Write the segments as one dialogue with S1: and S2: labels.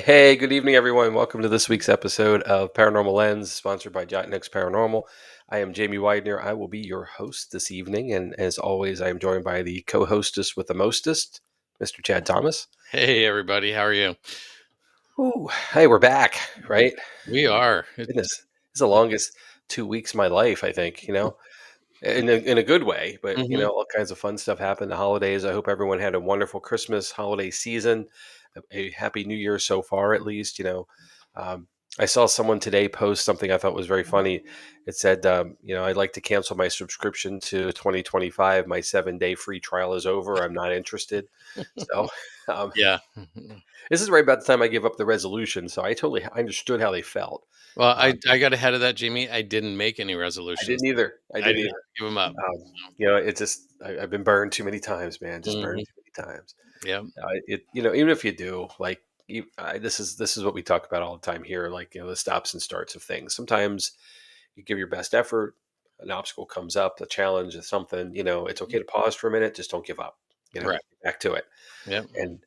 S1: Hey, good evening, everyone. Welcome to this week's episode of Paranormal Lens, sponsored by Jotnex Paranormal. I am Jamie Widener. I will be your host this evening, and as always, I am joined by the co-hostess with the mostest, Mr. Chad Thomas.
S2: Hey everybody, how are you?
S1: Ooh, hey, we're back, right?
S2: We are.
S1: Goodness, it's the longest 2 weeks of my life, I think. In a good way, but
S2: Mhm.
S1: all kinds of fun stuff happened. The holidays. I hope everyone had a wonderful Christmas holiday season, a happy New Year so far, at least. Um, I saw someone today post something I thought was very funny. It said, I'd like to cancel my subscription to 2025. My 7-day free trial is over. I'm not interested. So um,
S2: Yeah.
S1: this is right about the time I give up the resolution. So I understood how they felt.
S2: Well,
S1: Uh,
S2: I got ahead of that, Jamie. I didn't make any
S1: I
S2: resolutions.
S1: didn't either. I
S2: I
S1: didn't
S2: didn't
S1: either.
S2: give them up.
S1: It's just I've been burned too many times, man. Just burned
S2: Mhm.
S1: too many times.
S2: Yep.
S1: Even if you do, like, this is what we talk about all the time here. Like, the stops and starts of things. Sometimes you give your best effort, an obstacle comes up, a challenge, or something. It's okay to pause for a minute. Just don't give up.
S2: Right.
S1: Get back to it,
S2: Yep.
S1: and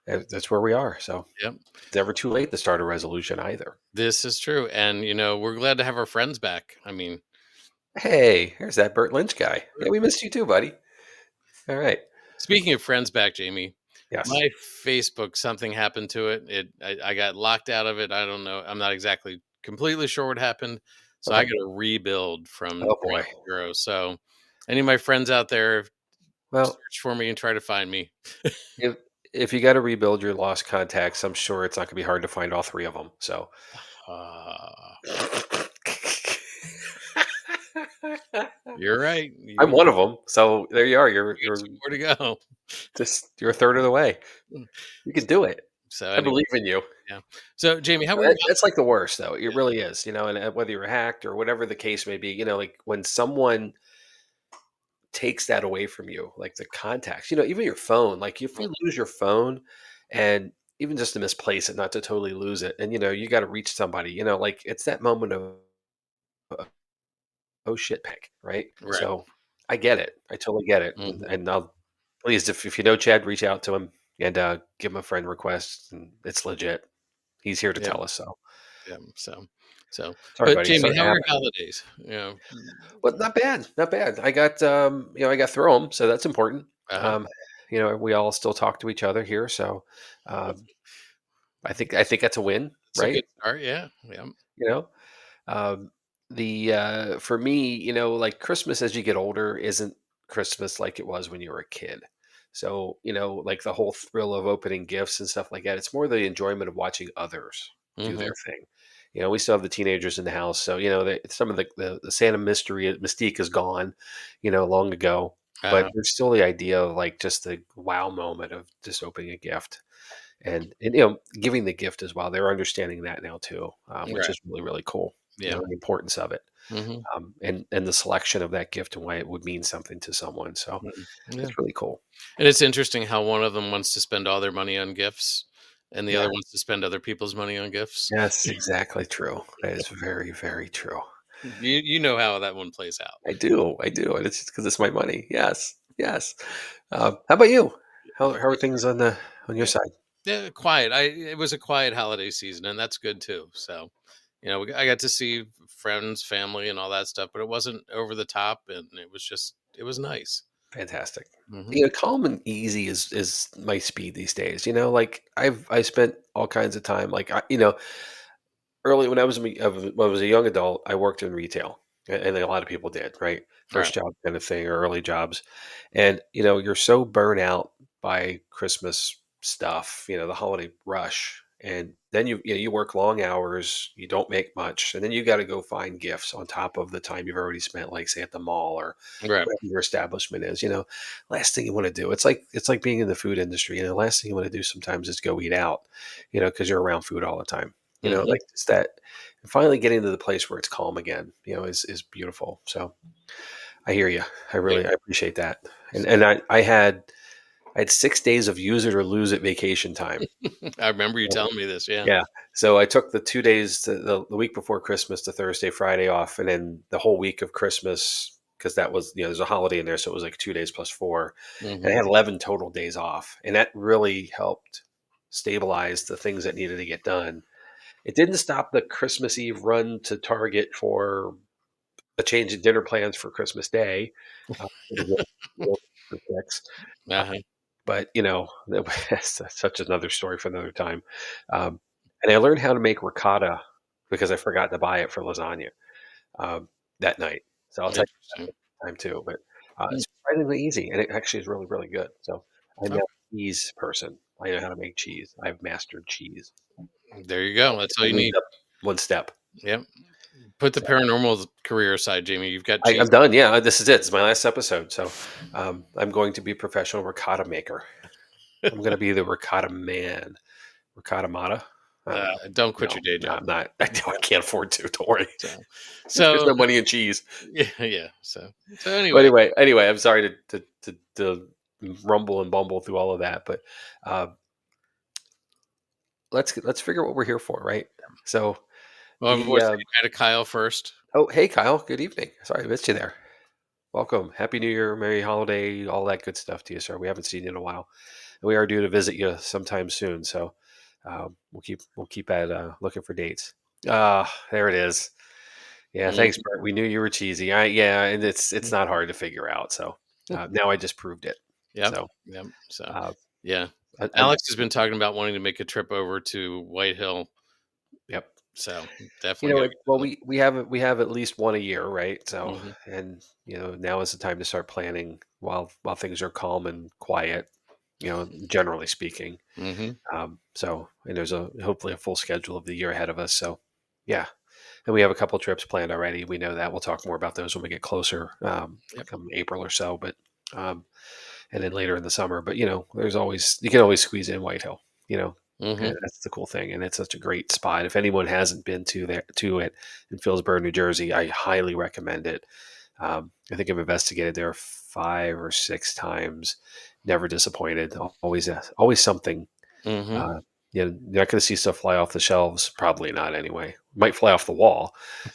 S1: that's where we are. So
S2: Yep.
S1: it's never too late to start a resolution either.
S2: This is true. And we're glad to have our friends back. I mean,
S1: Hey, there's that Burt Lynch guy. Yeah, we missed you too, buddy. All right.
S2: speaking of friends back, Jamie,
S1: Yes.
S2: my Facebook, something happened to it. I got locked out of it. I don't know. I'm not exactly completely sure what happened. So I
S1: Okay.
S2: got to rebuild from
S1: Oh
S2: ground
S1: boy.
S2: zero. So any of my friends out there,
S1: Well,
S2: search for me and try to find me.
S1: If if you gotta rebuild your lost contacts, I'm sure it's not gonna be hard to find all 3 of them, so
S2: Ah, you're right.
S1: I'm one of them, so there you are, you're
S2: You got
S1: you're
S2: 2 more to go.
S1: you're a third of the way. You can do it.
S2: So
S1: I
S2: anyway,
S1: believe in you.
S2: yeah. So Jamie, how were your
S1: That's like the worst, though, it really is, and, whether you're hacked or whatever the case may be, like, when someone takes that away from you, like the contacts, even your phone, like, if you lose your phone and even just to misplace it, not to totally lose it, and, you gotta reach somebody, like, it's that moment of oh shit pick, right?
S2: right.
S1: So I get it. I totally get it. And,
S2: Mhm.
S1: and I'll please, if you know Chad, reach out to him and give him a friend request. And it's legit. He's here to
S2: Yeah,
S1: tell us. So
S2: yeah, so
S1: sorry,
S2: but
S1: buddy.
S2: Jamie,
S1: Sorry it
S2: how were your
S1: happened.
S2: holidays?
S1: But not bad. Not bad. I got through them. So that's important.
S2: Uh-huh.
S1: Um, we all still talk to each other here. So um, I think that's a win,
S2: It's a
S1: right?
S2: good start, yeah, yeah.
S1: You know, Um, the for me, like Christmas as you get older isn't Christmas like it was when you were a kid. So, like the whole thrill of opening gifts and stuff like that, it's more the enjoyment of watching others do
S2: Mhm.
S1: their thing. We still have the teenagers in the house, so some of the Santa mystery mystique is gone, long ago. But
S2: Uh-huh.
S1: there's still the idea of like just the wow moment of just opening a gift and giving the gift as well. They're understanding that now too, which
S2: Right.
S1: is really really cool.
S2: Yeah.
S1: The importance of it,
S2: Mhm.
S1: and the selection of that gift and why it would mean something to someone. So
S2: Mhm. Yeah.
S1: it's really cool.
S2: And it's interesting how one of them wants to spend all their money on gifts, and the
S1: Yeah.
S2: other wants to spend other people's money on gifts.
S1: Yes, exactly true. That is very very true.
S2: You know how that one plays out.
S1: I do, and it's just because it's my money. Yes, yes. How about you? How are things on your
S2: Yeah.
S1: side?
S2: Yeah, quiet. It was a quiet holiday season, and that's good too. So, I got to see friends, family, and all that stuff, but it wasn't over the top, and it was nice.
S1: Fantastic.
S2: Hmm.
S1: Calm and easy is my speed these days. Like I spent all kinds of time. Like early when when I was a young adult, I worked in retail, and a lot of people did, right?
S2: Right.
S1: First job kind of thing or early jobs, and you're so burnt out by Christmas stuff, the holiday rush, and then you work long hours, you don't make much, and then you got to go find gifts on top of the time you've already spent, like say at the mall or
S2: Right.
S1: whatever your establishment is. Last thing you want to do, it's like being in the food industry. Last thing you want to do sometimes is go eat out, because you're around food all the time.
S2: Hmm.
S1: Like just that and finally getting to the place where it's calm again, is beautiful. So I hear you.
S2: Yeah.
S1: I appreciate that. And I had 6 days of use it or lose it vacation time.
S2: I remember you telling me this. Yeah.
S1: Yeah. So I took the 2 days the week before Christmas to Thursday, Friday off, and then the whole week of Christmas because that was there's a holiday in there, so it was like 2 days plus four, and I
S2: Hmm.
S1: had 11 total days off, and that really helped. stabilize the things that needed to get done. It didn't stop the Christmas Eve run to Target for a change in dinner plans for Christmas Day. It was for fix. Uh,
S2: Uh-huh.
S1: but that's such another story for another time. Um, and I learned how to make ricotta because I forgot to buy it for lasagna um, that night. So I'll tell you
S2: Interesting.
S1: that time too. But
S2: Mm.
S1: it's surprisingly easy, and it actually is really, really good. So I'm now
S2: Okay.
S1: a cheese person. I know how to make cheese. I've mastered cheese.
S2: There you go. That's all
S1: I
S2: you
S1: moved
S2: need.
S1: up one step.
S2: Yep. Put the
S1: So
S2: paranormal career aside, Jamie. You've got
S1: I'm
S2: cheese.
S1: done. Yeah, this is it. It's my last episode. So I'm going to be a professional ricotta maker. I'm going to be the ricotta man. Ricotta mata. I don't know.
S2: Don't quit
S1: No,
S2: your day
S1: no,
S2: job.
S1: I'm not. I can't afford to. Don't worry.
S2: So,
S1: There's
S2: so
S1: no money in cheese.
S2: yeah, yeah. So
S1: But
S2: anyway,
S1: anyway, I'm sorry to rumble and bumble through all of that, but uh, let's figure what we're here for, right? So
S2: well, we'll
S1: the
S2: say hi to Kyle first.
S1: oh, hey Kyle, good evening. Sorry I missed you there. Welcome, Happy New Year, Merry Holiday, all that good stuff to you, sir. We haven't seen you in a while, and we are due to visit you sometime soon. So we'll keep at looking for dates. Ah, there it is. Yeah, thanks,
S2: Mhm.
S1: Bert. We knew you were cheesy. Yeah, and it's not hard to figure out. So now I just proved it.
S2: Yep.
S1: So
S2: Yep. So
S1: uh,
S2: yeah,
S1: I
S2: Alex has been talking about wanting to make a trip over to White Hill.
S1: yep.
S2: So definitely got to get
S1: Well,
S2: on
S1: we have at least one a year, right?
S2: the.
S1: So, and now is the time to start planning while things are calm and quiet. Generally speaking.
S2: Hmm.
S1: And there's a hopefully a full schedule of the year ahead of us. So, yeah, and we have a couple trips planned already. We know that we'll talk more about those when we get closer,
S2: Yep.
S1: come April or so. But um, and then later in the summer. But there's always you can always squeeze in White Hill. You know,
S2: Hmm.
S1: and that's the cool thing, and it's such a great spot. If anyone hasn't been to it in Phillipsburg, New Jersey, I highly recommend it. I think I've investigated there 5 or 6 times. Never disappointed. Always something.
S2: Hmm.
S1: Uh, you're not going to see stuff fly off the shelves. Probably not anyway. Might fly off the wall.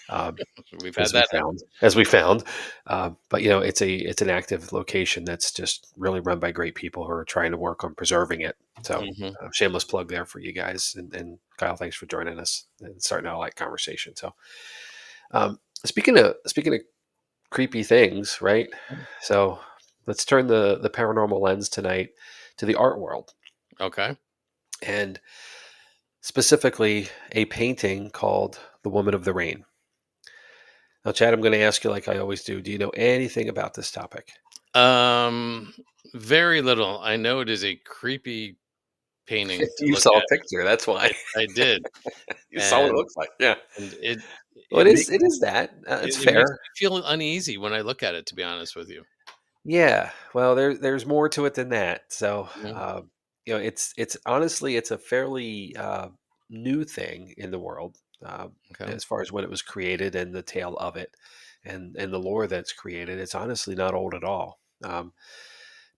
S1: Um,
S2: We've had
S1: as we
S2: that
S1: found as we found but it's an active location that's just really run by great people who are trying to work on preserving it. So
S2: happen. Hmm.
S1: shameless plug there for you guys, and Kyle, thanks for joining us and starting out like conversation. So speaking of creepy things, right? So let's turn the paranormal lens tonight to the art world,
S2: Okay.
S1: and specifically a painting called The Woman of the Rain. Now, Chad, I'm going to ask you like I always do. Do you know anything about this topic?
S2: Um, very little. I know it is a creepy painting to
S1: You
S2: look
S1: saw a
S2: at.
S1: picture. That's why
S2: I did,
S1: you saw what it
S2: and
S1: looks like. Yeah.
S2: and it
S1: Well,
S2: it makes
S1: it is that. It's
S2: it makes
S1: fair.
S2: me feel uneasy when I look at it. To be honest with you.
S1: Yeah. Well, there's more to it than that. So,
S2: Mhm.
S1: it's honestly it's a fairly new thing in the world,
S2: Okay.
S1: as far as when it was created and the tale of it, and the lore that's created. It's honestly not old at all.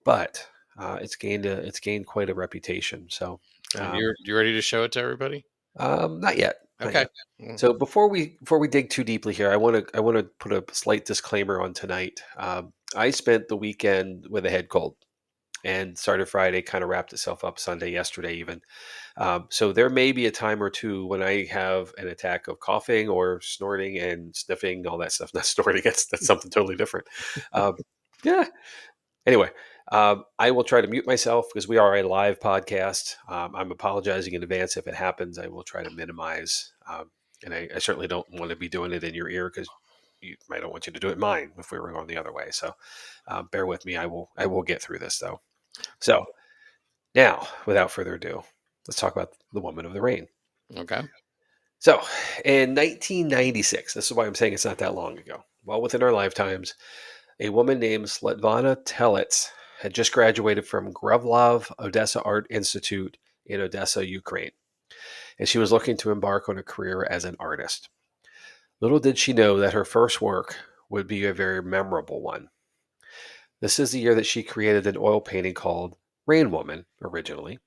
S1: But it's gained quite a reputation. So, um,
S2: You ready to show it to everybody?
S1: not yet, not
S2: Okay.
S1: yet.
S2: Mm.
S1: So before we dig too deeply here, I want to put a slight disclaimer on tonight. I spent the weekend with a head cold and started Friday, kind of wrapped itself up Sunday, yesterday even. So there may be a time or two when I have an attack of coughing or snorting and sniffing, all that stuff. Not snorting, that's something totally different. Um, yeah, Anyway, I will try to mute myself because we are a live podcast. I'm apologizing in advance if it happens. I will try to minimize, and I certainly don't want to be doing it in your ear because I don't want you to do it in mine if we were going the other way. So bear with me. I will get through this though. So now, without further ado, let's talk about the Woman of the Rain.
S2: Okay.
S1: So in 1996, this is why I'm saying it's not that long ago. Well, within our lifetimes, a woman named Svetlana Telets had just graduated from Grevlov Odessa Art Institute in Odessa, Ukraine, and she was looking to embark on a career as an artist. Little did she know that her first work would be a very memorable one. This is the year that she created an oil painting called Rain Woman, originally,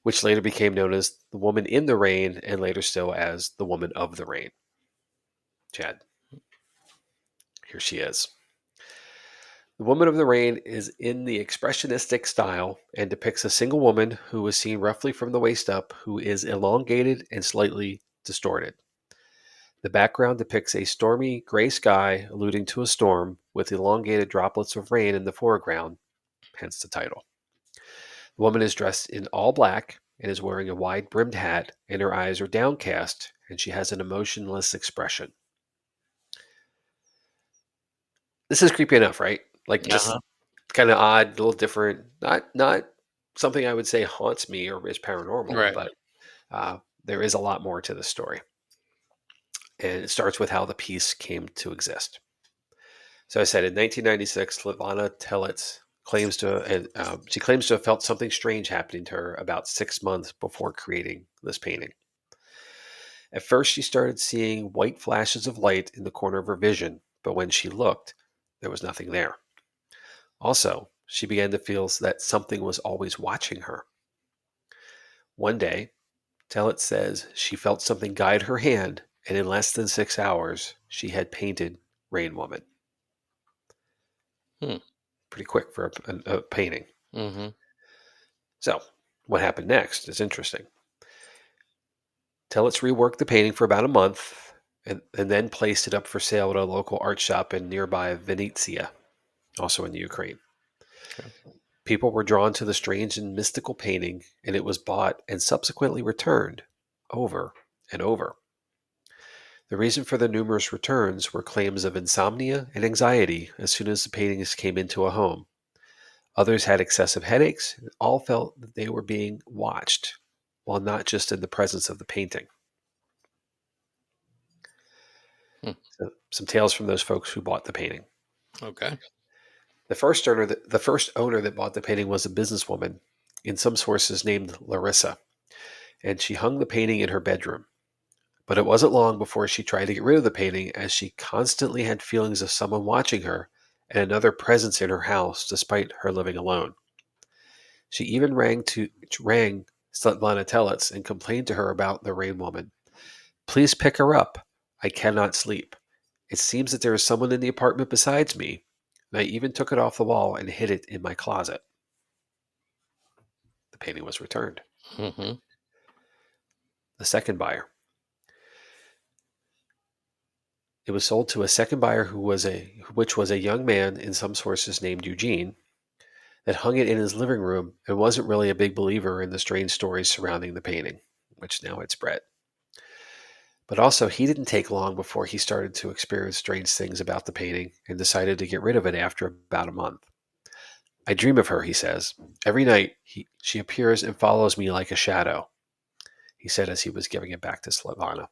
S1: which later became known as the Woman in the Rain and later still as the Woman of the Rain. Chad, here she is. The Woman of the Rain is in the expressionistic style and depicts a single woman who is seen roughly from the waist up, who is elongated and slightly distorted. The background depicts a stormy gray sky, alluding to a storm, with elongated droplets of rain in the foreground, hence the title. The woman is dressed in all black and is wearing a wide brimmed hat, and her eyes are downcast, and she has an emotionless expression. This is creepy enough, right? Like, just
S2: Uh-huh.
S1: kind of odd, a little different. Not something I would say haunts me or is paranormal,
S2: Right.
S1: but there is a lot more to the story. And it starts with how the piece came to exist. So I said in 1996, Slavana Telets claims to and she claims to have felt something strange happening to her about 6 months before creating this painting. At first, she started seeing white flashes of light in the corner of her vision, but when she looked, there was nothing there. Also, she began to feel that something was always watching her. One day, Tellet says she felt something guide her hand, and in less than 6 hours, she had painted Rain Woman.
S2: Hmm.
S1: Pretty quick for a painting.
S2: Mhm.
S1: So, what happened next is interesting. Tellet's reworked the painting for about a month and then placed it up for sale at a local art shop in nearby Venezia, also in the Ukraine.
S2: Okay.
S1: People were drawn to the strange and mystical painting, and it was bought and subsequently returned over and over. The reason for the numerous returns were claims of insomnia and anxiety as soon as the paintings came into a home. Others had excessive headaches, and all felt that they were being watched, while not just in the presence of the painting.
S2: Hmm.
S1: So, some tales from those folks who bought the painting.
S2: Okay.
S1: The first owner that bought the painting was a businesswoman, in some sources named Larissa, and she hung the painting in her bedroom. But it wasn't long before she tried to get rid of the painting, as she constantly had feelings of someone watching her and another presence in her house despite her living alone. She even rang Svetlana Telets and complained to her about the Rain Woman. Please pick her up. I cannot sleep. It seems that there is someone in the apartment besides me, and I even took it off the wall and hid it in my closet. The painting was returned.
S2: Mhm.
S1: The second buyer. It was sold to a second buyer which was a young man, in some sources named Eugene, that hung it in his living room and wasn't really a big believer in the strange stories surrounding the painting, which now had spread. But also, he didn't take long before he started to experience strange things about the painting and decided to get rid of it after about a month. I dream of her, he says. Every night, she appears and follows me like a shadow, he said as he was giving it back to Slavana.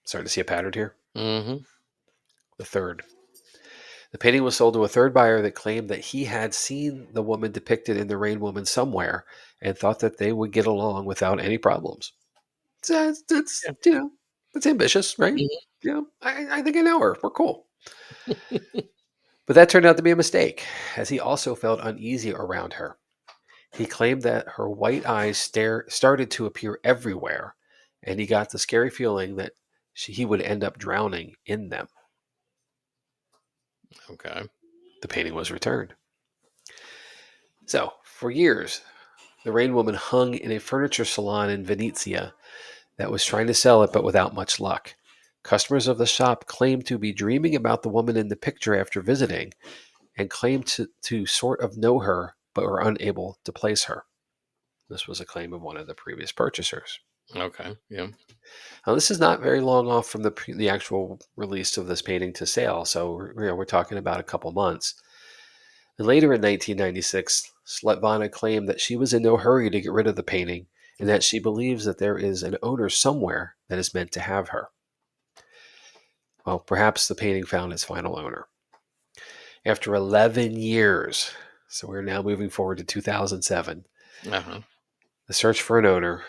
S1: Starting to see a pattern here?
S2: Mhm.
S1: The third. The painting was sold to a third buyer that claimed that he had seen the woman depicted in the Rain Woman somewhere and thought that they would get along without any problems. That's
S2: Yeah.
S1: that's ambitious, right?
S2: Mhm.
S1: I think I know her. We're cool. But that turned out to be a mistake, as he also felt uneasy around her. He claimed that her white eyes started to appear everywhere, and he got the scary feeling that he would end up drowning in them.
S2: Okay.
S1: The painting was returned. So, for years, the Rain Woman hung in a furniture salon in Venezia that was trying to sell it, but without much luck. Customers of the shop claimed to be dreaming about the woman in the picture after visiting, and claimed to sort of know her, but were unable to place her. This was a claim of one of the previous purchasers.
S2: Okay. Yeah.
S1: Now, this is not very long off from the actual release of this painting to sale, so we're talking about a couple months. And later in 1996, Sletvana claimed that she was in no hurry to get rid of the painting, and that she believes that there is an owner somewhere that is meant to have her. Well, perhaps the painting found its final owner. After 11 years, so we're now moving forward to 2007,
S2: Uh-huh.
S1: the search for an owner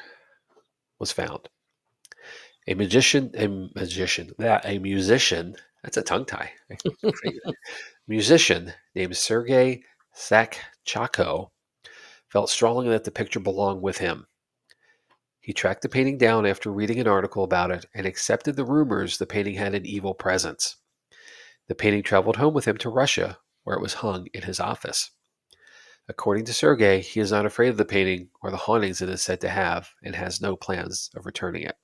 S1: was found. A musician, that's a tongue tie. Musician named Sergei Sakchako felt strongly that the picture belonged with him. He tracked the painting down after reading an article about it and accepted the rumors the painting had an evil presence. The painting traveled home with him to Russia, where it was hung in his office. According to Sergei, he is not afraid of the painting or the hauntings it is said to have and has no plans of returning it.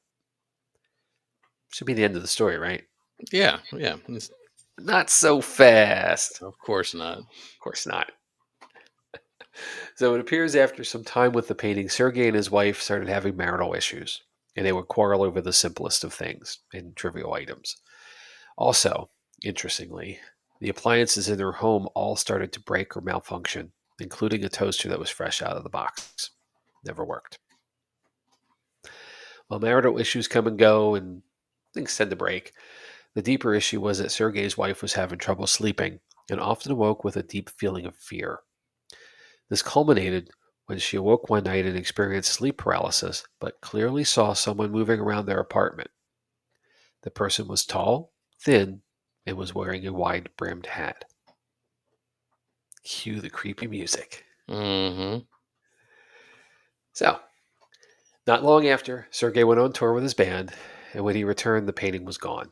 S1: Should be the end of the story, right?
S2: Yeah, yeah.
S1: Not so fast.
S2: Of course not.
S1: Of course not. So it appears after some time with the painting, Sergei and his wife started having marital issues, and they would quarrel over the simplest of things and trivial items. Also, interestingly, the appliances in their home all started to break or malfunction, including a toaster that was fresh out of the box. Never worked. While marital issues come and go and things tend to break, the deeper issue was that Sergei's wife was having trouble sleeping and often awoke with a deep feeling of fear. This culminated when she awoke one night and experienced sleep paralysis, but clearly saw someone moving around their apartment. The person was tall, thin, and was wearing a wide brimmed hat. Cue the creepy music.
S2: Hmm.
S1: So, not long after, Sergei went on tour with his band, and when he returned, the painting was gone.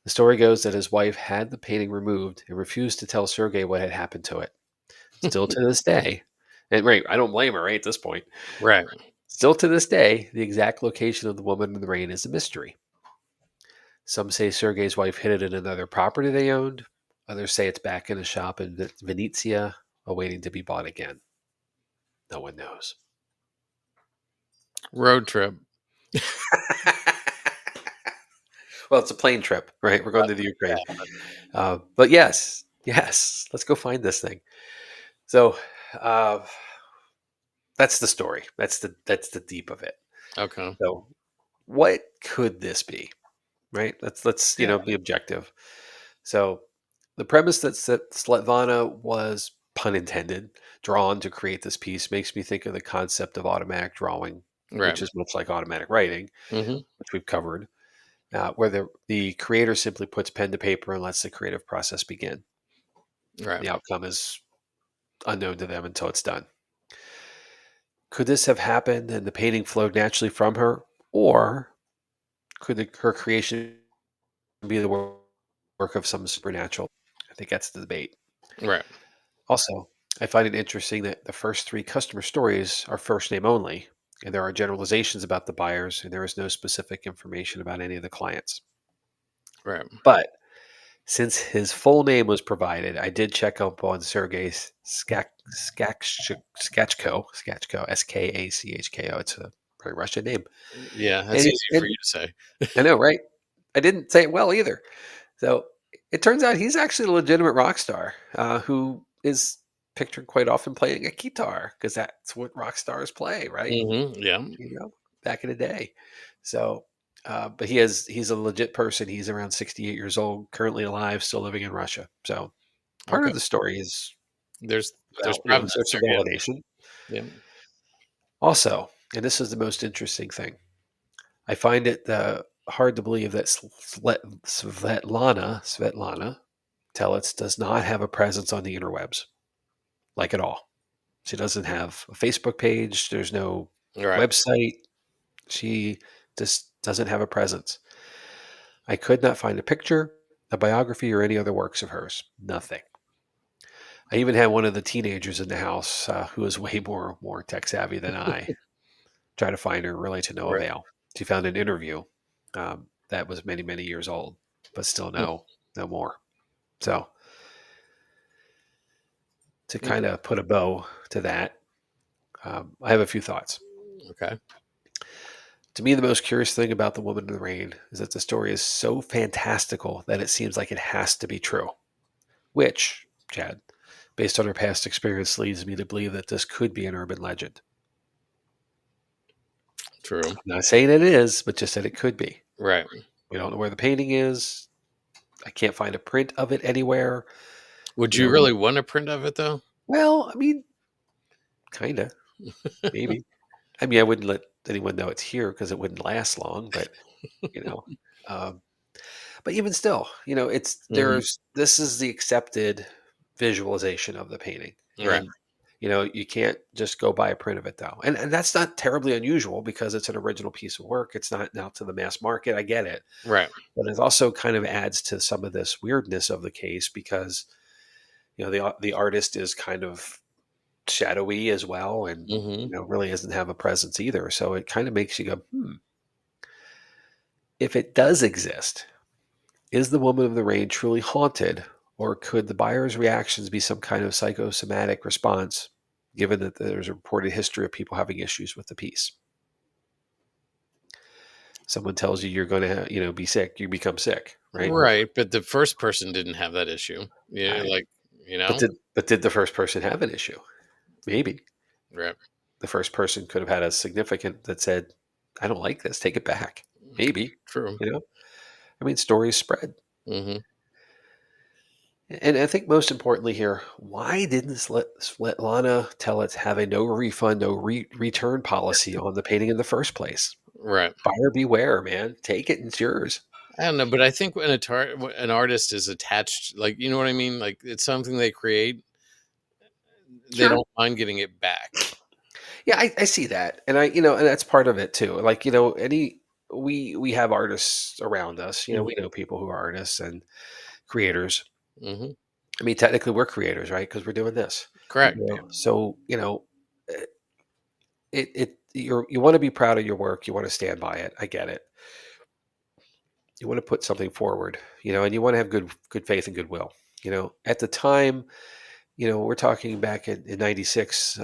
S1: The story goes that his wife had the painting removed and refused to tell Sergei what had happened to it. Still to this day, and right, I don't blame her, right, at this point.
S2: Right.
S1: Still to this day, the exact location of the woman in the rain is a mystery. Some say Sergei's wife hid it in another property they owned. Others say it's back in a shop in Venezia, awaiting to be bought again. No one knows.
S2: Road trip.
S1: Well, it's a plane trip, right? We're going to the Ukraine.
S2: Yeah.
S1: But yes, yes, let's go find this thing. So uh, that's the story. That's the deep of it.
S2: Okay.
S1: So what could this be? Right? Let's
S2: Yeah.
S1: be objective. So the premise that Svetlana was, pun intended, drawn to create this piece makes me think of the concept of automatic drawing,
S2: Right.
S1: which is much like automatic writing,
S2: Hmm.
S1: which we've covered, where the creator simply puts pen to paper and lets the creative process begin.
S2: Right.
S1: The outcome is unknown to them until it's done. Could this have happened and the painting flowed naturally from her, or could her creation be the work of some supernatural? I think that's the debate.
S2: Right.
S1: Also, I find it interesting that the first three customer stories are first name only, and there are generalizations about the buyers, and there is no specific information about any of the clients.
S2: Right.
S1: But since his full name was provided, I did check up on Sergei Skachko, Skachko. It's a very Russian name,
S2: Yeah,
S1: and,
S2: that's easy for you to say.
S1: I know, right? I didn't say it well either. So it turns out he's actually a legitimate rock star who is pictured quite often playing a guitar because that's what rock stars play, right?
S2: Yeah.
S1: You know, back in the day. So, but he's a legit person. He's around 68 years old, currently alive, still living in Russia. So part
S2: Okay.
S1: of the story is
S2: There's
S1: search
S2: provenance
S1: of
S2: there.
S1: validation.
S2: Yeah. Yeah.
S1: Also, and this is the most interesting thing, I find it hard to believe that Svetlana Telets does not have a presence on the interwebs, like at all. She doesn't have a Facebook page. There's no
S2: Right.
S1: website. She just doesn't have a presence. I could not find a picture, a biography, or any other works of hers. Nothing. I even had one of the teenagers in the house who is way more tech savvy than I try to find her, really to no
S2: Right.
S1: avail. She found an interview that was many years old, but still
S2: Hmm.
S1: no more. So to kind
S2: Okay.
S1: of put a bow to that, I have a few thoughts.
S2: Okay.
S1: To me, the most curious thing about The Woman in the Rain is that the story is so fantastical that it seems like it has to be true, which, Chad, based on our past experience, leads me to believe that this could be an urban legend.
S2: True.
S1: I'm not saying it is, but just that it could be.
S2: Right.
S1: We don't know where the painting is. I can't find a print of it anywhere.
S2: Would
S1: You
S2: you
S1: know,
S2: really want a print of it though?
S1: well, I mean, kind of, maybe. I mean, I wouldn't let anyone know it's here because it wouldn't last long, but, you know, um, but even still, it's
S2: Hmm.
S1: this is the accepted visualization of the painting.
S2: Right.
S1: And, You can't just go buy a print of it though. And that's not terribly unusual because it's an original piece of work. It's not now to the mass market. I get it.
S2: Right.
S1: But it also kind of adds to some of this weirdness of the case because, the artist is kind of shadowy as well and,
S2: Hmm.
S1: really doesn't have a presence either. So it kind of makes you go, if it does exist, is the woman of the rain truly haunted, or could the buyer's reactions be some kind of psychosomatic response, given that there's a reported history of people having issues with the piece? Someone tells you you're going to, be sick, you become sick, right?
S2: Right. But the first person didn't have that issue. Yeah.
S1: I,
S2: Like, you
S1: but
S2: know?
S1: did the first person have an issue? Maybe
S2: Right.
S1: the first person could have had a significant that said, "I don't like this. Take it back." Maybe,
S2: True.
S1: you know. I mean, stories spread.
S2: Hmm.
S1: And I think most importantly here, why didn't Svetlana tell us have a no refund, no return policy on the painting in the first place?
S2: Right.
S1: Buyer beware, man. Take it, it's yours.
S2: I don't know, but I think when an artist is attached, like, you know what I mean? Like, it's something they create, they
S1: Sure.
S2: don't mind getting it back.
S1: Yeah, I see that. And and that's part of it too. Like, we have artists around us. We
S2: Hmm.
S1: know people who are artists and creators.
S2: Hmm.
S1: I mean, technically we're creators, right? Because we're doing this.
S2: Correct.
S1: So, eh, you want to be proud of your work, you want to stand by it. I get it. You want to put something forward, and you want to have good faith and goodwill. At the time, we're talking back in 96.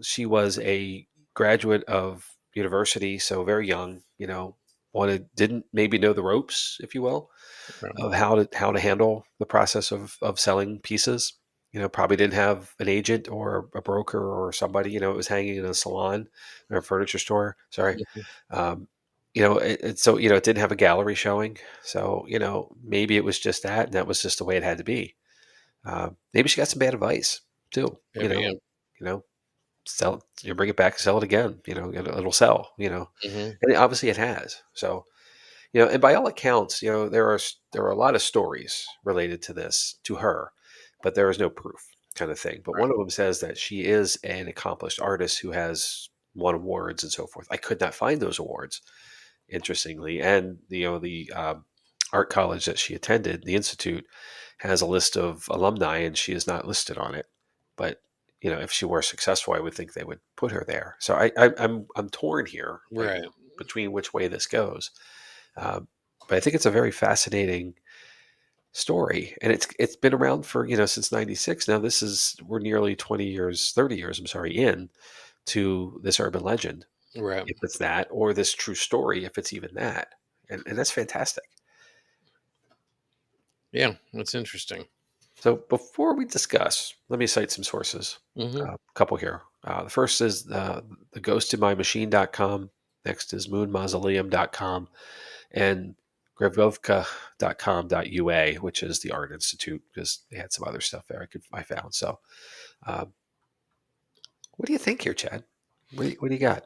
S1: She was a graduate of university, so very young, wanted didn't maybe know the ropes, if you will,
S2: Right.
S1: of how to handle the process of selling pieces. Probably didn't have an agent or a broker or somebody. It was hanging in a salon or a furniture store. Sorry.
S2: Mhm.
S1: Um, so it didn't have a gallery showing. So maybe it was just that, and that was just the way it had to be. Maybe she got some bad advice too.
S2: Maybe, yeah.
S1: Sell bring it back, sell it again. It'll sell.
S2: Hmm.
S1: And obviously it has. So and by all accounts, there are a lot of stories related to this to her, but there is no proof, kind of thing. But one of them says that she is an accomplished artist who has won awards and so forth. I could not find those awards, interestingly, and the art college that she attended, the institute, has a list of alumni, and she is not listed on it. But if she were successful, I would think they would put her there. So I'm torn here, like
S2: Right.
S1: between which way this goes. Um, but I think it's a very fascinating story, and it's been around for since '96. Now we're nearly 20 years, 30 years. I'm sorry, in to this urban legend,
S2: Right.
S1: if it's that, or this true story, if it's even that, and that's fantastic.
S2: Yeah. That's interesting.
S1: So before we discuss, let me cite some sources.
S2: Hmm.
S1: A couple here. The first is the ghostinmymachine.com. Next is moonmausoleum.com and grevovka.com.ua, which is the art institute, because they had some other stuff there I found. So, um, what do you think here, Chad? What do you got?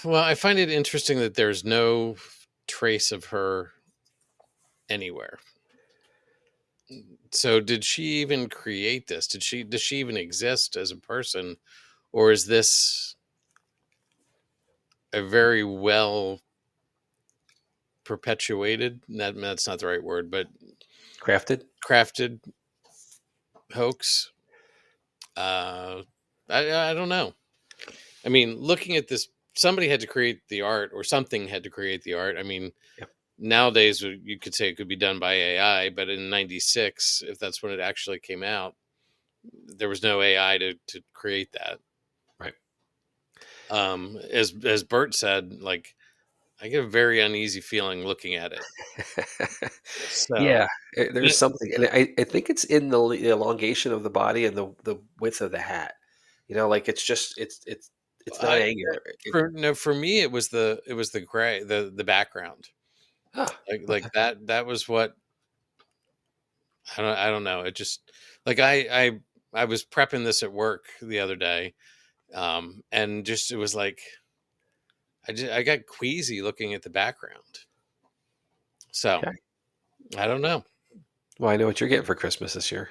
S2: Well, I find it interesting that there's no trace of her anywhere. So, did she even create this? Does she even exist as a person, or is this a very well perpetuated? That's not the right word, but
S1: Crafted?
S2: crafted hoax. Uh, I don't know. I mean, looking at this, somebody had to create the art, or something had to create the art. I mean,
S1: Yep.
S2: nowadays you could say it could be done by AI, but in '96, if that's when it actually came out, there was no AI to create that.
S1: Right.
S2: As Bert said, like, I get a very uneasy feeling looking at it. So
S1: Yeah, there's something, and I think it's in the elongation of the body and the width of the hat. Like it's not
S2: I
S1: angular.
S2: for no for me it was the gray, the background. Like
S1: Okay.
S2: that was what I don't know. It just, like, I was prepping this at work the other day, and just it was like I got queasy looking at the background. So
S1: Okay.
S2: I don't know.
S1: Well, I know what you're getting for Christmas this year.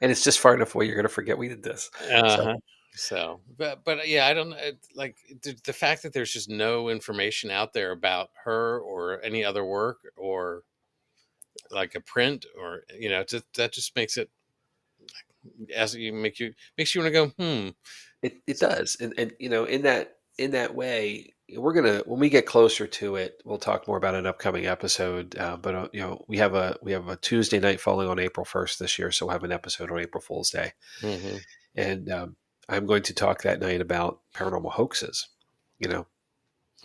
S1: and it's just far enough away you're gonna forget we did this. So
S2: Uh-huh. So, but yeah, I don't like the fact that there's just no information out there about her or any other work or like a print or just, that just makes it as you makes you want to go
S1: it
S2: So,
S1: does, and in that way, we're gonna when we get closer to it, we'll talk more about an upcoming episode. But we have a Tuesday night falling on April 1st this year, so we'll have an episode on April Fool's Day,
S2: hmm.
S1: and I'm going to talk that night about paranormal hoaxes. You know,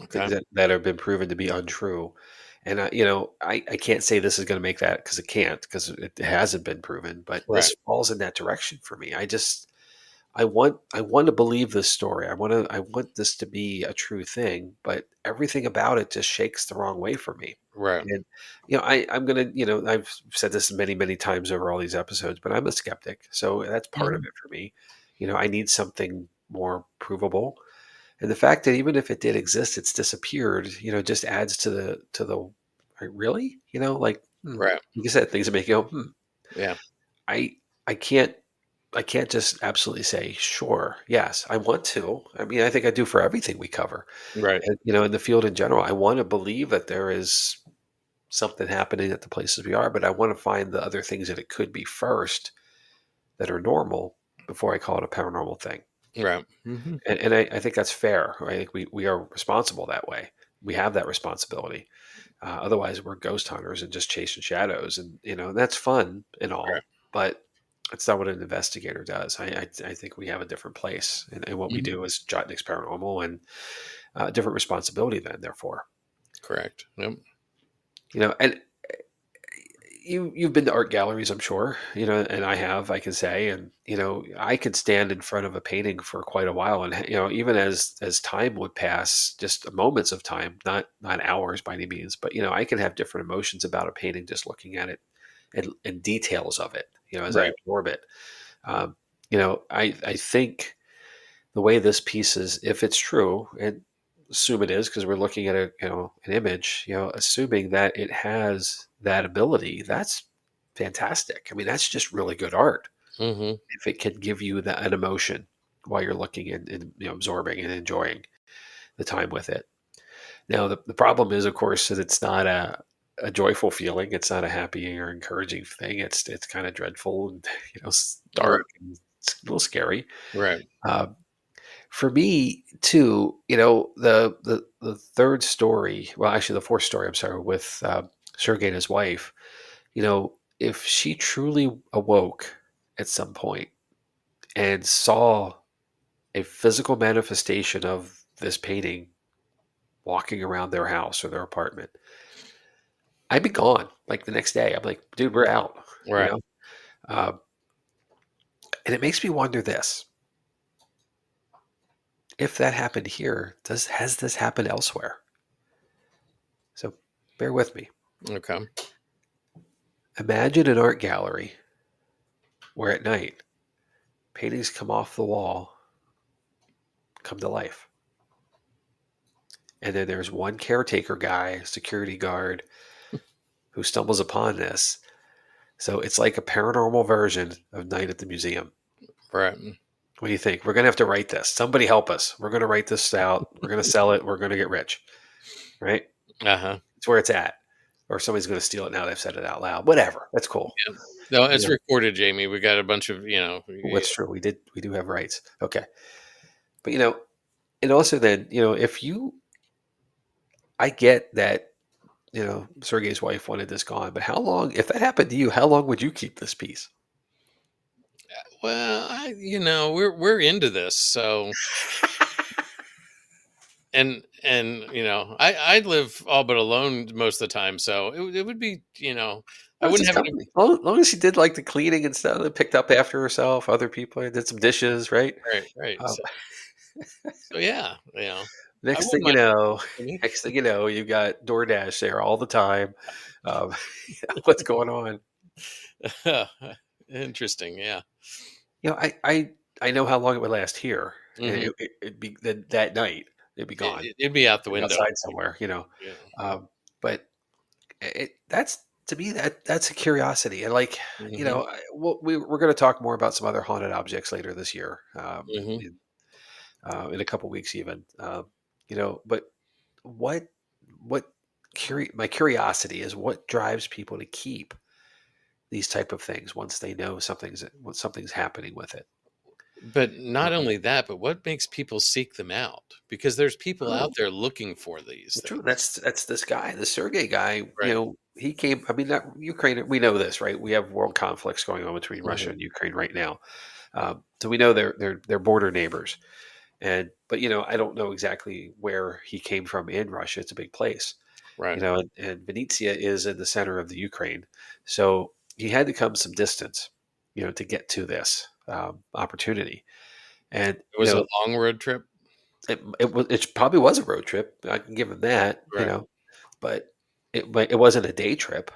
S1: things
S2: Okay.
S1: that have been proven to be untrue. And I can't say this is going to make that because it can't because it hasn't been proven. But
S2: Right.
S1: this falls in that direction for me. I want to believe this story. I want this to be a true thing, but everything about it just shakes the wrong way for me.
S2: Right.
S1: And I'm gonna, I've said this many, many times over all these episodes, but I'm a skeptic, so that's part of
S2: Hmm.
S1: it for me. I need something more provable, and the fact that even if it did exist, it's disappeared. Just adds to the like, really,
S2: Right.
S1: like you said, things that make you go,
S2: Yeah.
S1: I I can't I can't just absolutely say, sure, yes, I want to. I mean, I think I do for everything we cover.
S2: Right.
S1: And, in the field in general, I want to believe that there is something happening at the places we are, but I want to find the other things that it could be first that are normal before I call it a paranormal thing.
S2: Right. Hmm.
S1: And I think that's fair. I think we are responsible that way. We have that responsibility. Otherwise, we're ghost hunters and just chasing shadows, and that's fun and
S2: Right.
S1: all, but it's not what an investigator does. I think we have a different place, and what we
S2: Hmm.
S1: do is Jotnik's Paranormal, and a different responsibility. Then, therefore,
S2: Correct. Yep.
S1: and you've been to art galleries, I'm sure, and I have, I can say, and I could stand in front of a painting for quite a while, and even as time would pass, just moments of time, not hours by any means, but I can have different emotions about a painting just looking at it and details of it, as I
S2: Right.
S1: absorb it. Um, I think the way this piece is, if it's true, and assume it is because we're looking at an image, assuming that it has that ability, that's fantastic. I mean, that's just really good art.
S2: Hmm.
S1: If it can give you an emotion while you're looking and absorbing and enjoying the time with it. Now, the problem is, of course, that it's not a joyful feeling. It's not a happy or encouraging thing. It's kind of dreadful and
S2: Right.
S1: dark and it's a little scary.
S2: Right.
S1: Uh, for me, too, the third story, well, actually, the fourth story, I'm sorry, with Sergei and his wife, if she truly awoke at some point and saw a physical manifestation of this painting walking around their house or their apartment, I'd be gone like the next day. I'm like, dude, we're out, you
S2: Right.
S1: know? Uh, and it makes me wonder this: if that happened here, has this happened elsewhere? So bear with me.
S2: Okay.
S1: Imagine an art gallery where at night paintings come off the wall, come to life. And then there's one caretaker guy, security guard, who stumbles upon this. So it's like a paranormal version of Night at the Museum.
S2: Right.
S1: What do you think? We're going to have to write this. Somebody help us. We're going to write this out. We're going to sell it. We're going to get rich, right?
S2: Uh-huh.
S1: It's where it's at. Or somebody's going to steal it now they've said it out loud. Whatever. That's cool.
S2: Yep. No,
S1: You
S2: it's
S1: know,
S2: recorded, Jamie. We got a bunch of,
S1: what's true. We do have rights. Okay. But, and also then, I get that, Sergei's wife wanted this gone, but how long, if that happened to you, how long would you keep this piece?
S2: well, we're into this. So, and I live all but alone most of the time, so it would be, I
S1: Oh, it's
S2: wouldn't
S1: his
S2: have any.
S1: company. Long as she did like the cleaning and stuff, and picked up after herself, other people, did some dishes, right?
S2: Right, right.
S1: Um,
S2: So yeah, I
S1: next thing
S2: wouldn't
S1: you
S2: mind.
S1: know,
S2: Any.
S1: next thing you know, you've got DoorDash there all the time. Um, what's going on?
S2: Interesting. Yeah.
S1: I know how long it would last here, and
S2: Hmm.
S1: it'd be that night. It'd be gone.
S2: It'd be out the
S1: It'd be
S2: window.
S1: outside somewhere.
S2: Yeah.
S1: Um, but that's to me that's a curiosity, and like
S2: Hmm.
S1: we're going to talk more about some other haunted objects later this year,
S2: Hmm.
S1: in a couple weeks even. But what what my curiosity is what drives people to keep these type of things once they know something's happening with it.
S2: But
S1: You
S2: not
S1: know,
S2: only that, but what makes people seek them out? Because there's people out
S1: oh,
S2: there looking for these
S1: well, true.
S2: things.
S1: That's this guy, the Sergey guy.
S2: Right.
S1: He came. I mean, not Ukraine. We know this, right? We have world conflicts going on between Russia
S2: Hmm.
S1: and Ukraine right now, so we know they're border neighbors. And but I don't know exactly where he came from in Russia. It's a big place,
S2: Right.
S1: and Venetia is in the center of the Ukraine, so he had to come some distance, to get to this opportunity. And
S2: It was a long road trip.
S1: it probably was a road trip. I can give him that,
S2: Right.
S1: but it wasn't a day trip,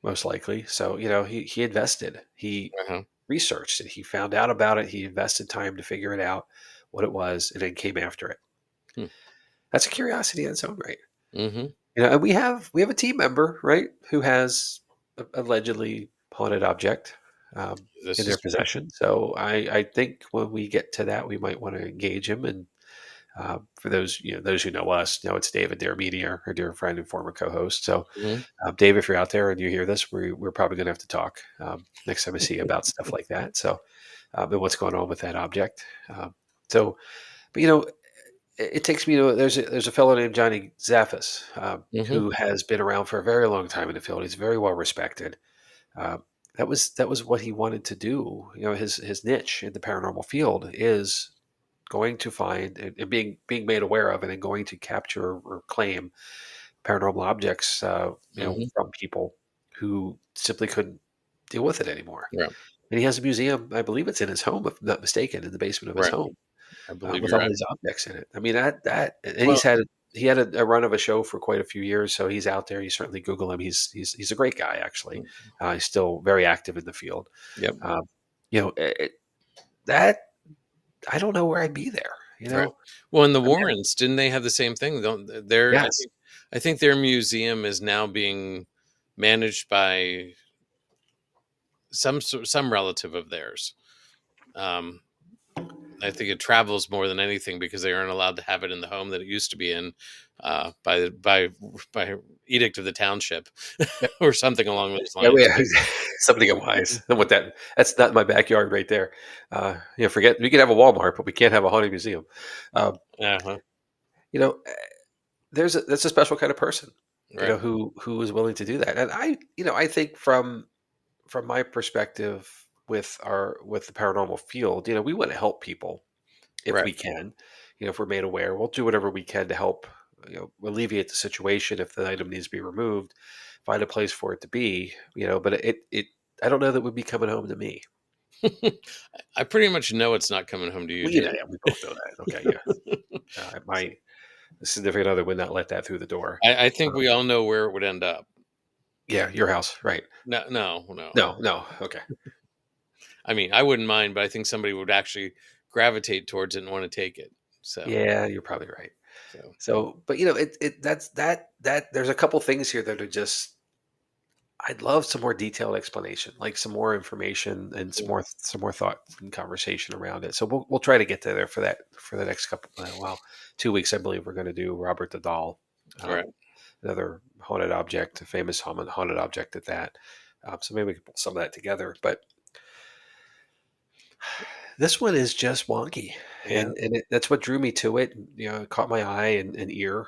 S1: most likely. So he invested, he
S2: Uh-huh.
S1: researched it, he found out about it, he invested time to figure it out what it was, and then came after it.
S2: Hmm.
S1: That's a curiosity in its own right.
S2: Hmm.
S1: And we have a team member, right, who has allegedly haunted object in
S2: This
S1: their
S2: is true.
S1: possession. So I think when we get to that, we might want to engage him. And for those who know us, it's David, dear media, our dear friend and former co-host. So,
S2: Hmm.
S1: Dave, if you're out there and you hear this, we're probably going to have to talk next time I see you about stuff like that. So, and what's going on with that object. So, but it takes me to there's a fellow named Johnny Zaffis
S2: Hmm.
S1: who has been around for a very long time in the field. He's very well respected. Uh, that was what he wanted to do. His niche in the paranormal field is going to find and being made aware of, and then going to capture or claim paranormal objects,
S2: Hmm.
S1: from people who simply couldn't deal with it anymore.
S2: Right.
S1: And he has a museum, I believe it's in his home, if I'm not mistaken, in the basement of his
S2: Right.
S1: home,
S2: I believe
S1: with
S2: you're
S1: all
S2: right.
S1: these objects in it. I mean, and
S2: Well,
S1: he had a run of a show for quite a few years, so he's out there. You certainly Google him. He's a great guy, actually. He's still very active in the field.
S2: yep.
S1: Um, that I don't know where I'd be there.
S2: Right. Well, and the
S1: I mean,
S2: Warrens, didn't they have the same thing? Don't their
S1: yes.
S2: I think their museum is now being managed by some relative of theirs. Um, I think it travels more than anything because they aren't allowed to have it in the home that it used to be in by edict of the township or something along those
S1: Yeah,
S2: lines.
S1: something wise. And with that's not my backyard right there. Forget we can have a Walmart, but we can't have a haunted museum. Um,
S2: Uh-huh.
S1: you know, eh, that's a special kind of person,
S2: Right.
S1: who is willing to do that. And I think from my perspective with the paranormal field, we want to help people if
S2: Right.
S1: we can. If we're made aware, we'll do whatever we can to help, alleviate the situation. If the item needs to be removed, find a place for it to be, but I don't know that would be coming home to me.
S2: I pretty much know it's not coming home to you,
S1: Well,
S2: Jamie.
S1: yeah, we both know that. Okay, yeah.
S2: So,
S1: My significant other would not let that through the door.
S2: I think
S1: Um,
S2: we all know where it would end up.
S1: yeah, your house, right?
S2: No, no, no.
S1: No, no. Okay.
S2: I mean, I wouldn't mind, but I think somebody would actually gravitate towards it and want to take it. So,
S1: Yeah, you're probably right.
S2: so
S1: So, but that's there's a couple things here that are just I'd love some more detailed explanation, like some more information and some more thought and conversation around it. So we'll try to get to there for the next couple 2 weeks. I believe we're going to do Robert the Doll,
S2: right,
S1: um, another haunted object, a famous haunted object at that. So maybe we can pull some of that together. But this one is just wonky,
S2: yeah,
S1: and that's what drew me to it. It caught my eye and ear.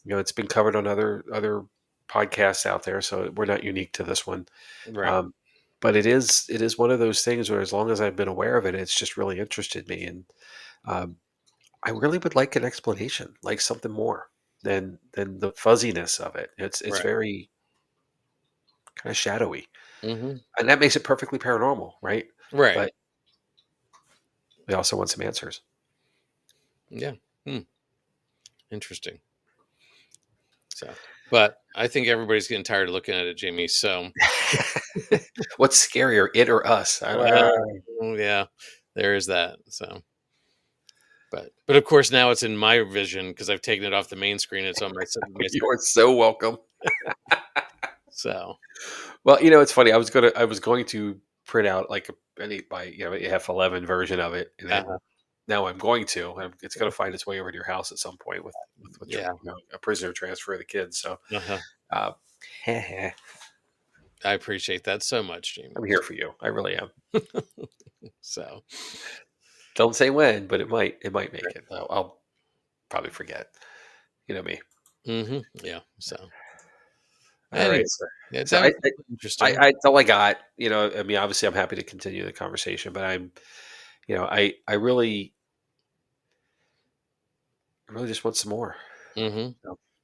S1: It's been covered on other podcasts out there, so we're not unique to this one.
S2: right,
S1: Um, but it is one of those things where as long as I've been aware of it, it's just really interested me, and um, I really would like an explanation, like something more than the fuzziness of it. It's
S2: right,
S1: very kind of shadowy,
S2: hmm,
S1: and that makes it perfectly paranormal, right?
S2: right,
S1: But we also want some answers.
S2: yeah, hmm, interesting. So, but I think everybody's getting tired of looking at it, Jamie. So,
S1: What's scarier, it or us?
S2: well, yeah, there is that. So, but of course now it's in my vision because I've taken it off the main screen. It's on my.
S1: You are so welcome.
S2: So,
S1: Well, it's funny. I was going to print out like any by a F11 version of it, and then
S2: uh
S1: now I'm going to. It's going to find its way over to your house at some point with
S2: yeah,
S1: a prisoner transfer of the kids. So,
S2: uh
S1: uh, I'm
S2: I appreciate that so much, Jamie.
S1: here for you. I really am.
S2: So,
S1: Don't say when, but it might make it. I'll probably forget. You know me.
S2: yeah. So,
S1: All right,
S2: anyway,
S1: sir.
S2: yeah,
S1: So
S2: that was interesting.
S1: that's all I got. I mean, obviously, I'm happy to continue the conversation, but I really just want some more.
S2: hmm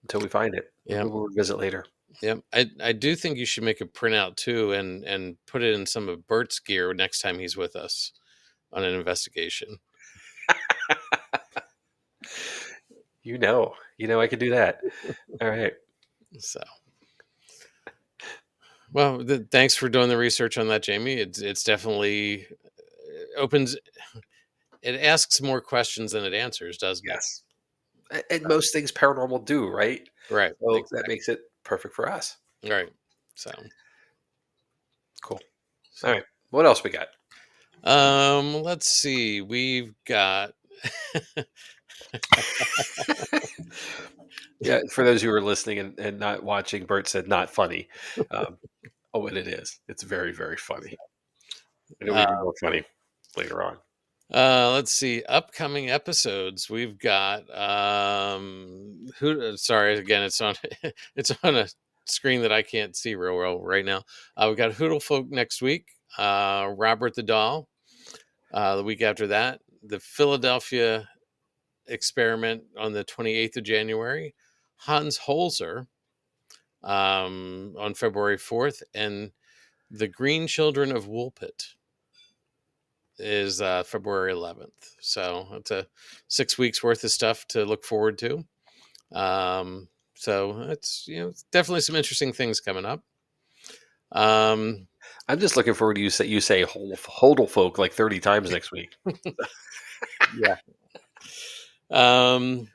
S1: Until we find it.
S2: Yeah,
S1: Maybe we'll revisit later.
S2: yeah. I do think you should make a printout too, and put it in some of Bert's gear next time he's with us on an investigation.
S1: I could do that. All right.
S2: So, well, thanks for doing the research on that, Jamie. It's definitely opens. It asks more questions than it answers, doesn't it?
S1: Yes. And most things paranormal do, right?
S2: Right.
S1: So that
S2: Exactly.
S1: makes it perfect for us.
S2: Right. So,
S1: Cool. All
S2: so
S1: right. What else we got?
S2: let's see. We've got
S1: Yeah, for those who are listening and not watching, Bert said not funny. Um, oh, and it is. It's very, very funny. It'll
S2: uh,
S1: be more funny later on.
S2: let's see upcoming episodes. We've got who sorry again, it's on it's on a screen that I can't see real well right now. We've got Hoodle Folk next week, Robert the Doll the week after that, the Philadelphia experiment on the 28th of January, Hans Holzer on February 4th, and the Green Children of Woolpit is February 11th. So it's a 6 weeks worth of stuff to look forward to. So it's definitely some interesting things coming up. Um,
S1: I'm just looking forward to you say hodl folk like 30 times next week.
S2: yeah. Um,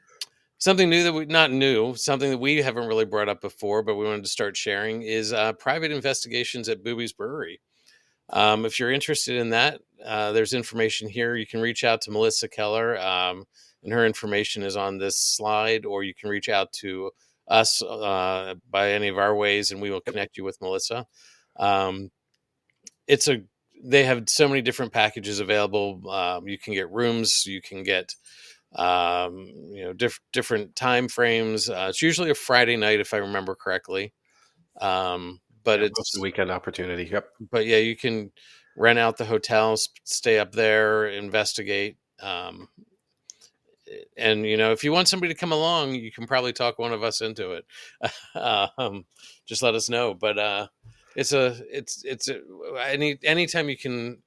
S2: something new that we not new, something that we haven't really brought up before, but we wanted to start sharing is private investigations at Booby's Brewery. If you're interested in that, there's information here. You can reach out to Melissa Keller, and her information is on this slide, or you can reach out to us by any of our ways, and we will connect you with Melissa. Um, it's a they have so many different packages available. You can get rooms, you can get different time frames. It's usually a Friday night, if I remember correctly. But
S1: Yeah, mostly
S2: it's
S1: weekend opportunity. Yep.
S2: but yeah, you can rent out the hotels, stay up there, investigate. And if you want somebody to come along, you can probably talk one of us into it. um, just let us know. But anytime you can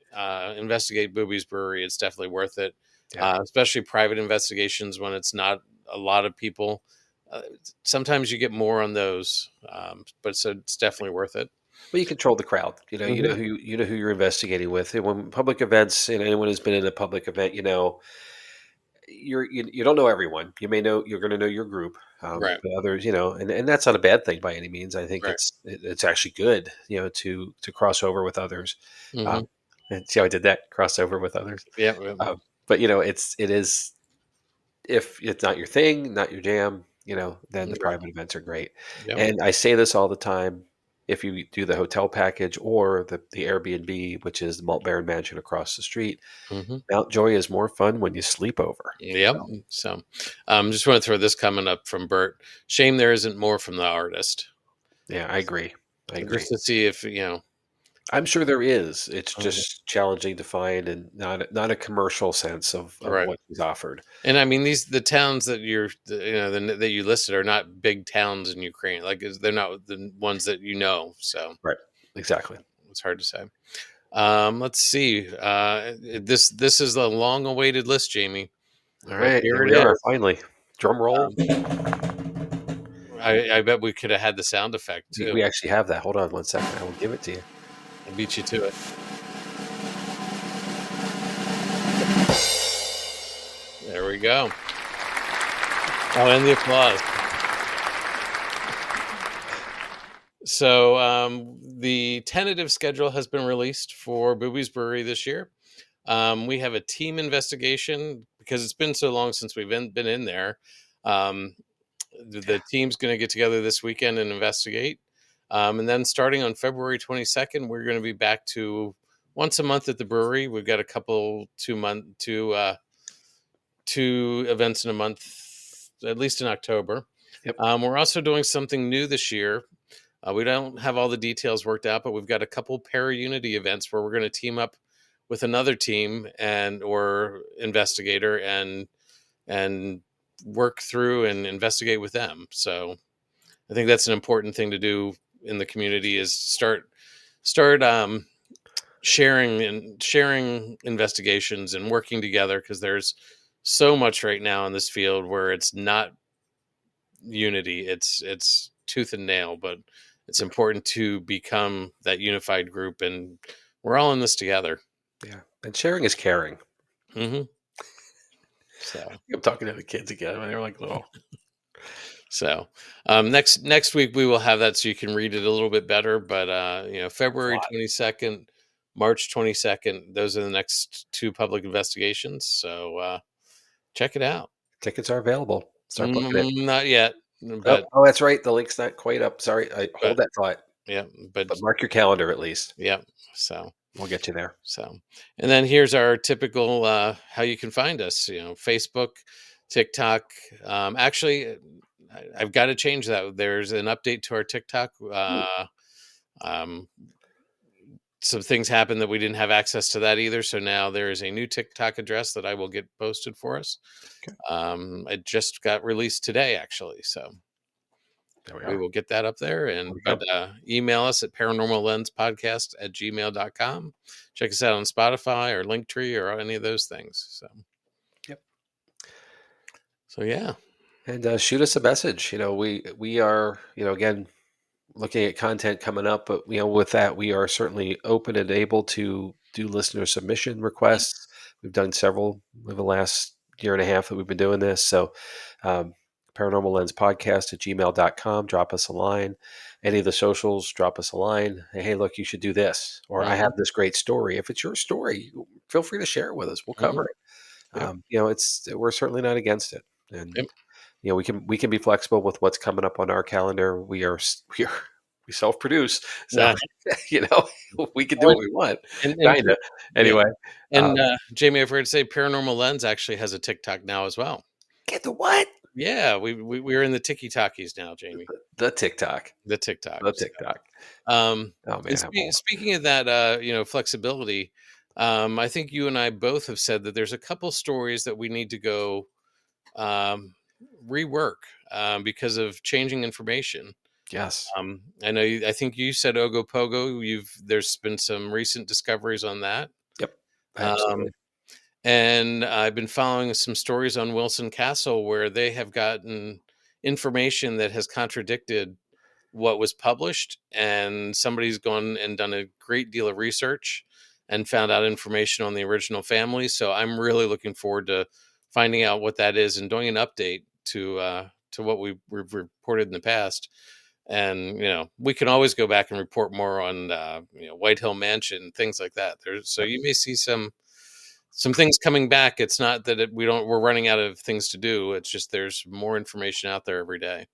S2: investigate Booby's Brewery, it's definitely worth it.
S1: Yeah.
S2: Especially private investigations when it's not a lot of people. Uh, Sometimes you get more on those, but so it's definitely worth it.
S1: Well, you control the crowd.
S2: hmm
S1: You know who you're investigating with. And when public events, and anyone who's been in a public event, you don't know everyone. You're going to know your group,
S2: Right,
S1: but others, and that's not a bad thing by any means. I think
S2: right.
S1: it's actually good, to cross over with others.
S2: hmm
S1: Um, and see how I did that? Cross over with others.
S2: Yeah, yeah,
S1: But it is, if it's not your thing, not your jam, then the
S2: right.
S1: private events are great.
S2: Yep.
S1: And I say this all the time. If you do the hotel package or the Airbnb, which is the Malt Baron Mansion across the street,
S2: hmm
S1: Mount Joy is more fun when you sleep over.
S2: Yep.
S1: So,
S2: So, just want to throw this comment up from Bert. Shame there isn't more from the artist,
S1: yeah, I agree. I agree.
S2: just to see if
S1: I'm sure there is. It's
S2: Mhm.
S1: just challenging to find, and not a commercial sense of
S2: Right.
S1: what he's offered.
S2: And I mean the towns that that you listed are not big towns in Ukraine. Like they're not the ones that So
S1: Right. Exactly.
S2: it's hard to say. Let's see. This is a long awaited list, Jamie,
S1: All
S2: but
S1: right.
S2: here
S1: Here
S2: it
S1: we are.
S2: is.
S1: Finally. Drum roll.
S2: Um, I bet we could have had the sound effect too.
S1: We actually have that. Hold on one second. I will give it to you.
S2: I beat you to it. There we go. Oh, and the applause. So the tentative schedule has been released for Booby's Brewery this year. We have a team investigation because it's been so long since we've been in there. Um, the team's going to get together this weekend and investigate. And then starting on February 22nd, we're going to be back to once a month at the brewery. We've got a couple 2 events in a month, at least in October.
S1: Yep.
S2: We're also doing something new this year. We don't have all the details worked out, but we've got a couple para unity events where we're going to team up with another team and or investigator and work through and investigate with them. So I think that's an important thing to do in the community is start sharing investigations and working together because there's so much right now in this field where it's not unity, it's tooth and nail, but it's important to become that unified group, and we're all in this together.
S1: Yeah. And sharing is caring.
S2: Hmm. So
S1: I'm talking to the kids again when they're like little.
S2: so next week we will have that so you can read it a little bit better, but February
S1: Plot.
S2: 22nd, March 22nd, those are the next two public investigations, so check it out.
S1: Tickets are available. Start booking it.
S2: Not yet,
S1: Oh,
S2: but
S1: oh, that's right. The link's not quite up. Sorry. I hold
S2: but
S1: that thought.
S2: yeah, but
S1: But mark your calendar at least.
S2: yeah, so
S1: We'll get you there.
S2: So, and then here's our typical how you can find us. Facebook, TikTok. Actually, I've got to change that. There's an update to our TikTok.
S1: Ooh,
S2: Um, some things happened that we didn't have access to that either. So now there is a new TikTok address that I will get posted for us.
S1: okay.
S2: It just got released today, actually. So
S1: There we
S2: we
S1: are.
S2: will get that up there.
S1: There we
S2: And but
S1: go.
S2: email us at paranormallenspodcast@gmail.com. Check us out on Spotify or Linktree or any of those things.
S1: Yep.
S2: So yeah.
S1: And shoot us a message. We are, again, looking at content coming up, but with that, we are certainly open and able to do listener submission requests. We've done several over the last year and a half that we've been doing this. So, um, paranormal lens podcast at gmail.com. Drop us a line. Any of the socials, drop us a line. Hey, look, you should do this. Or I
S2: Hmm.
S1: have this great story. If it's your story, feel free to share it with us. We'll
S2: Hmm.
S1: cover it.
S2: Yep.
S1: We're certainly not against it. And
S2: Yep.
S1: we can be flexible with what's coming up on our calendar. We self-produce, so
S2: Yeah.
S1: you know we can do
S2: Oh,
S1: what we want,
S2: and
S1: kinda.
S2: yeah.
S1: Anyway,
S2: And Jamie, I've heard say Paranormal Lens actually has a TikTok now as well.
S1: get the what?
S2: Yeah, we're in the Tiki Talkies now, Jamie.
S1: The TikTok,
S2: The TikTok.
S1: the
S2: So,
S1: TikTok. Oh
S2: and
S1: man, I'm old.
S2: speaking of that, flexibility, I think you and I both have said that there's a couple stories that we need to go um, rework because of changing information.
S1: Yes.
S2: I know. I think you said Ogopogo. There's been some recent discoveries on that,
S1: Yep.
S2: um,
S1: Absolutely.
S2: and I've been following some stories on Wilson Castle where they have gotten information that has contradicted what was published, and somebody's gone and done a great deal of research and found out information on the original family. So I'm really looking forward to finding out what that is and doing an update to what we've reported in the past. And we can always go back and report more on White Hill Mansion, things like that. So
S1: Yep.
S2: you may see some things coming back. It's not that we're running out of things to do. It's just there's more information out there every day.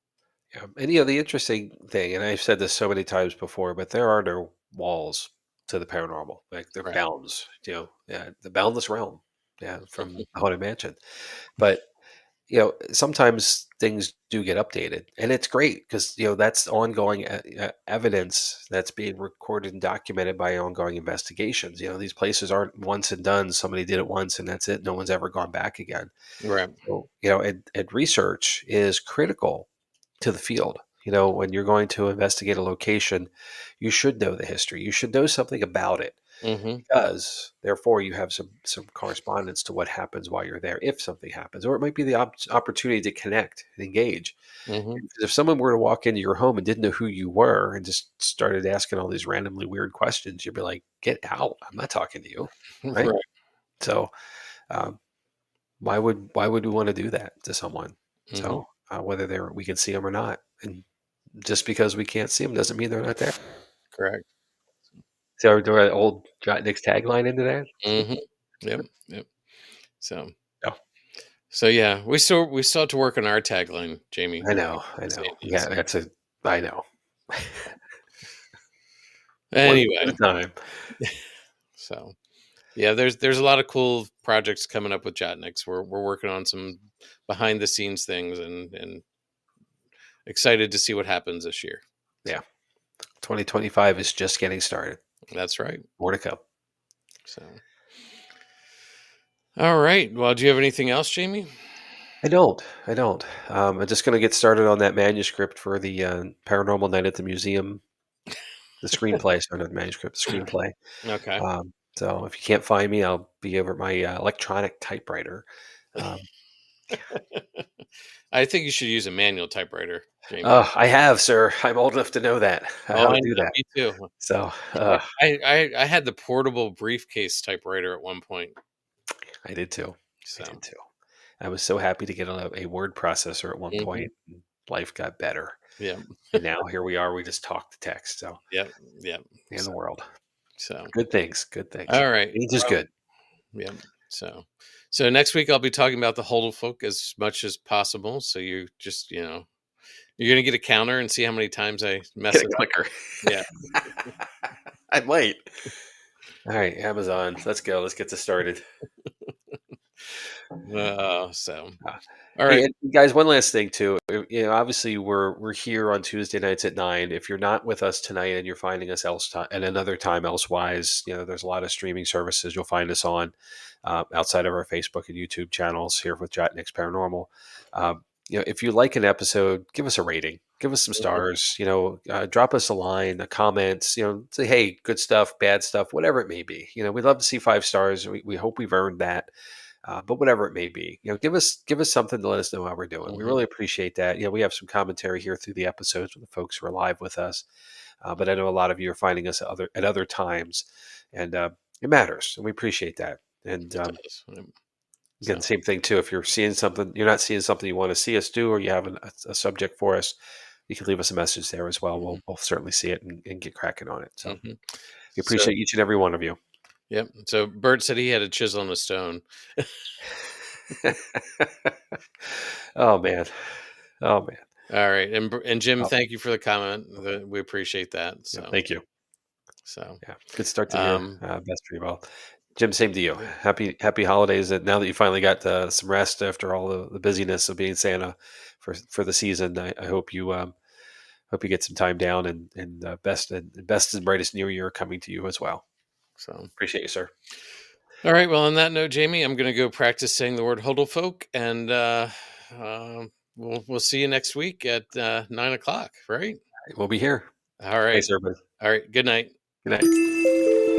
S1: Yeah. And the interesting thing, and I've said this so many times before, but there are no walls to the paranormal. Like they're
S2: Right.
S1: bounds. Yeah, the boundless realm. Yeah, from the Haunted Mansion. But sometimes things do get updated, and it's great because that's ongoing evidence that's being recorded and documented by ongoing investigations. These places aren't once and done. Somebody did it once, and that's it. No one's ever gone back again.
S2: Right.
S1: So and research is critical to the field. When you're going to investigate a location, you should know the history. You should know something about it
S2: Hmm.
S1: because therefore you have some correspondence to what happens while you're there if something happens, or it might be the opportunity to connect and engage.
S2: Hmm.
S1: Because if someone were to walk into your home and didn't know who you were and just started asking all these randomly weird questions, you'd be like, get out, I'm not talking to you, right?
S2: Right.
S1: So um, why would we want to do that to someone?
S2: Hmm.
S1: So whether we can see them or not, and just because we can't see them doesn't mean they're not there.
S2: Correct.
S1: So we're doing an old Nick's tagline into that.
S2: Hmm. Yep. Yep. So
S1: No,
S2: yeah, we still have to work on our tagline, Jamie.
S1: I know, I
S2: Same
S1: know.
S2: is.
S1: Yeah, that's a. I know. One step at
S2: Anyway,
S1: a time.
S2: so yeah, there's a lot of cool projects coming up with Jotniks. We're working on some behind the scenes things, and excited to see what happens this year.
S1: Yeah,
S2: So
S1: 2025 is just getting started.
S2: that's right.
S1: More to come.
S2: So all right. Well, do you have anything else, Jamie?
S1: I don't. I don't. I'm just going to get started on that manuscript for the Paranormal Night at the Museum. The screenplay, sorry, not the manuscript, the screenplay.
S2: Okay.
S1: So if you can't find me, I'll be over at my electronic typewriter. Um,
S2: I think you should use a manual typewriter, Jamie.
S1: I have, sir. I'm old enough to know that how
S2: Oh,
S1: to
S2: I
S1: do
S2: know.
S1: that.
S2: Me too.
S1: So
S2: I had the portable briefcase typewriter at one point.
S1: I did too. I
S2: So
S1: did too. I was so happy to get a word processor at one
S2: hmm
S1: point. Life got better,
S2: yeah,
S1: and now here we are. We just talk to text. So
S2: yeah, yeah.
S1: in
S2: So,
S1: the world,
S2: so
S1: good things. Good things.
S2: all right.
S1: Change is
S2: Well,
S1: good.
S2: yeah. So next week I'll be talking about the hodl folk as much as possible. So you just you're gonna get a counter and see how many times I
S1: Get
S2: mess
S1: a
S2: it up.
S1: clicker.
S2: Yeah.
S1: I might. All right, Amazon. Let's go. Let's get this started.
S2: So
S1: Uh,
S2: all
S1: Hey,
S2: right.
S1: and guys, one last thing too. Obviously we're here on Tuesday nights at 9. If you're not with us tonight and you're finding us else at another time elsewise, there's a lot of streaming services you'll find us on outside of our Facebook and YouTube channels here with Jotnick's Paranormal. If you like an episode, give us a rating, give us some
S2: Mhm,
S1: stars. Drop us a line, a comment. Say hey, good stuff, bad stuff, whatever it may be. We'd love to see 5 stars. We hope we've earned that. But whatever it may be, give us something to let us know how we're doing. We
S2: mhm,
S1: really appreciate that. We have some commentary here through the episodes with the folks who are live with us, but I know a lot of you are finding us at other times, and it matters, and we appreciate that. And
S2: it does.
S1: again,
S2: So
S1: same thing too. If you're not seeing something you want to see us do, or you have a subject for us, you can leave us a message there as well.
S2: mhm,
S1: We'll certainly see it and get cracking on it. So
S2: mhm.
S1: we
S2: So
S1: appreciate each and every one of you.
S2: yep. So Bert said he had a chisel and a stone.
S1: Oh man. Oh man.
S2: All right, and Jim,
S1: Oh,
S2: thank you for the comment. We appreciate that.
S1: yeah,
S2: So
S1: thank you.
S2: so
S1: Yeah, good start to the year.
S2: um,
S1: Best for you both. Jim, same to you.
S2: yeah,
S1: Happy holidays. And now that you finally got some rest after all the busyness of being Santa for the season, I hope you get some time down and best and brightest new year coming to you as well.
S2: so
S1: Appreciate you, sir.
S2: all right. Well, on that note, Jamie, I'm going to go practice saying the word hodl folk, and we'll see you next week at 9 o'clock. Right.
S1: We'll be here.
S2: All right.
S1: Thanks, everybody.
S2: All right. Good night.
S1: Good night.